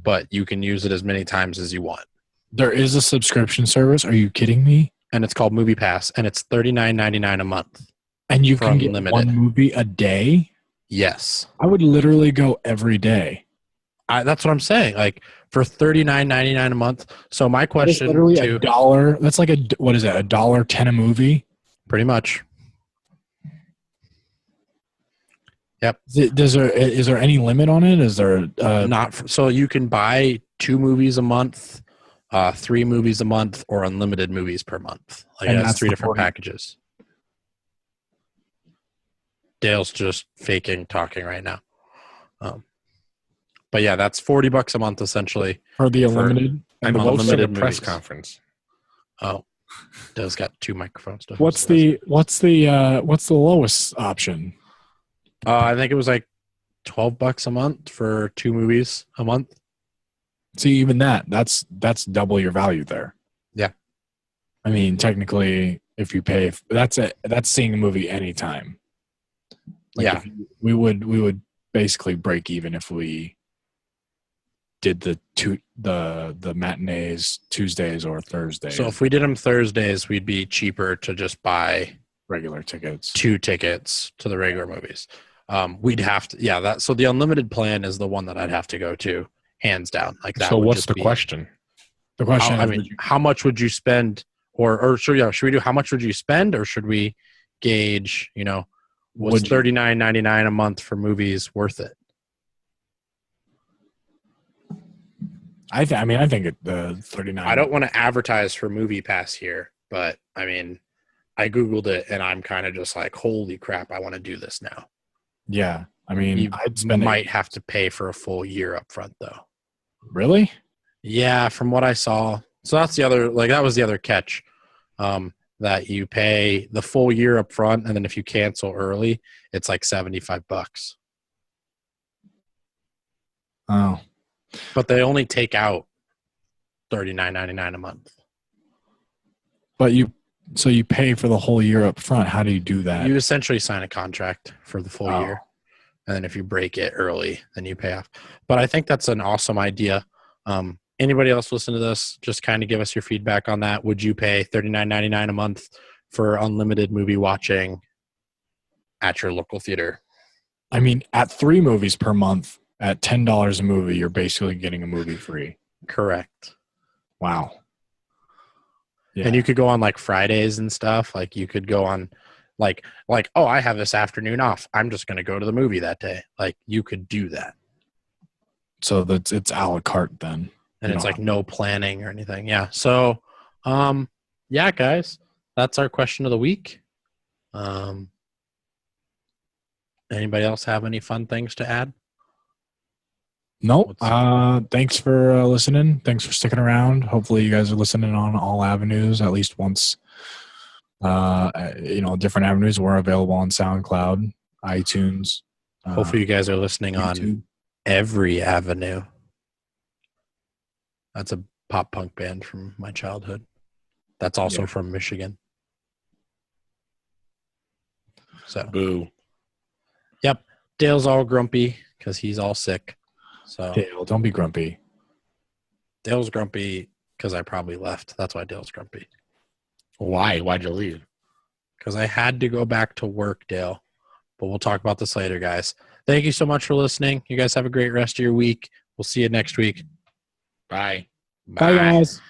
but you can use it as many times as you want. There is a subscription service. Are you kidding me? And it's called Movie Pass, and it's $39.99 a month. And you can get one movie a day? Yes. I would literally go every day. That's what I'm saying. Like for $39.99 a month. So my question is literally $1. That's like what is that? $1.10 a movie? Pretty much. Yep. Is there any limit on it? Is there so you can buy 2 movies a month, 3 movies a month, or unlimited movies per month. Like that's 3 different packages. Dale's just faking talking right now. But yeah, that's $40 a month essentially for the unlimited. And the unlimited press conference. Oh, Dale's got 2 microphones. What's the lowest option? I think it was like $12 a month for 2 movies a month. See, even that's double your value there. Yeah. Technically, if you pay, that's seeing a movie anytime. Like yeah. we would basically break even if we did the matinees Tuesdays or Thursdays. So if we did them Thursdays, we'd be cheaper to just buy regular tickets. 2 tickets to the regular movies. We'd have to, so the unlimited plan is the one that I'd have to go to, hands down. Like that. So would what's just the be- question? The question How, I is, mean, how much would you spend, or should we do how much would you spend, or should we gauge, was Would you- $39.99 a month for movies worth it? I think the 39. I don't want to advertise for Movie Pass here, but I mean, I Googled it and I'm kind of just like, holy crap, I want to do this now. Yeah, I mean, You I'd spend might have to pay for a full year up front though. Really? Yeah, from what I saw. So that's the other, that was the other catch, that you pay the full year up front, and then if you cancel early, it's like $75. Oh, But they only take out $39.99 a month. but you pay for the whole year up front. How do you do that? You essentially sign a contract for the full Oh. year, and then if you break it early, then you pay off. But I think that's an awesome idea. Anybody else listen to this? Just kind of give us your feedback on that. Would you pay $39.99 a month for unlimited movie watching at your local theater? I mean, at 3 movies per month, at $10 a movie, you're basically getting a movie free. Correct. Wow. Yeah. And you could go on like Fridays and stuff. Like you could go on like, oh, I have this afternoon off. I'm just going to go to the movie that day. Like you could do that. So it's a la carte then. And it's like no planning or anything. Yeah. So, yeah, guys, that's our question of the week. Anybody else have any fun things to add? Nope. Thanks for listening. Thanks for sticking around. Hopefully you guys are listening on all avenues at least once. Different avenues. We're available on SoundCloud, iTunes. Hopefully you guys are listening YouTube. on every avenue. That's a pop punk band from my childhood. That's also from Michigan. So, Boo. yep. Dale's all grumpy because he's all sick. So Dale, don't be grumpy. Dale's grumpy because I probably left. That's why Dale's grumpy. Why? Why'd you leave? Because I had to go back to work, Dale. But we'll talk about this later, guys. Thank you so much for listening. You guys have a great rest of your week. We'll see you next week. Bye. Bye guys.